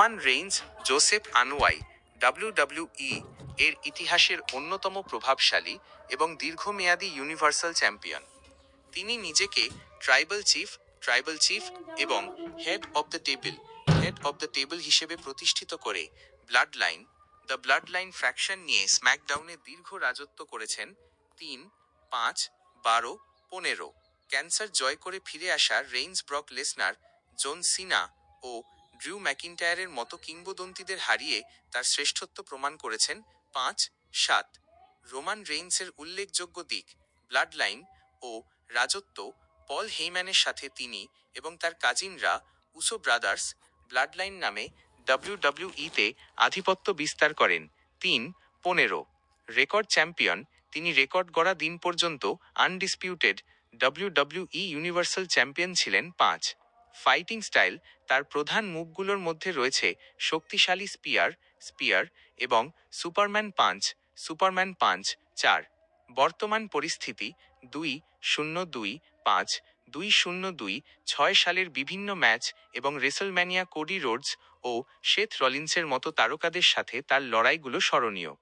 Roman Reigns Joseph আনোয়াই WWE এর ইতিহাসের অন্যতম প্রভাবশালী এবং দীর্ঘমেয়াদী ইউনিভার্সাল চ্যাম্পিয়ন। তিনি নিজেকে ট্রাইবাল চিফ এবং হেড অব দ্য টেবল হিসেবে প্রতিষ্ঠিত করে ব্লাড লাইন ফ্র্যাকশন নিয়ে স্ম্যাকডাউনে দীর্ঘ রাজত্ব করেছেন। 3, 5, 12, 15 ক্যান্সার জয় করে ফিরে আসা রেইন্স ব্রক লেসনার, জন সিনা ও ড্রু ম্যাকিন্টায়ারের মতো কিংবদন্তিদের হারিয়ে তার শ্রেষ্ঠত্ব প্রমাণ করেছেন। 5, 7 রোমান রেইন্সের উল্লেখযোগ্য দিক: ব্লাড লাইন ও রাজত্ব। পল হেইম্যানের সাথে তিনি এবং তার কাজিনরা উসো ব্রাদার্স ব্লাড লাইন নামে ডাব্লিউডাব্লিউইতে আধিপত্য বিস্তার করেন। 3, 15 রেকর্ড চ্যাম্পিয়ন। তিনি রেকর্ড গড়া দিন পর্যন্ত আনডিসপিউটেড ডাব্লিউডাব্লিউই ইউনিভার্সাল চ্যাম্পিয়ন ছিলেন। 5 ফাইটিং স্টাইল। তার প্রধান মুভগুলোর মধ্যে রয়েছে শক্তিশালী স্পিয়ার এবং সুপারম্যান পাঞ্চ। 4 বর্তমান পরিস্থিতি: 2025-2026 সালের বিভিন্ন ম্যাচ এবং রেসলম্যানিয়া কোডি রোডস ও শেথ রলিন্সের মতো তারকাদের সাথে তার লড়াইগুলো স্মরণীয়।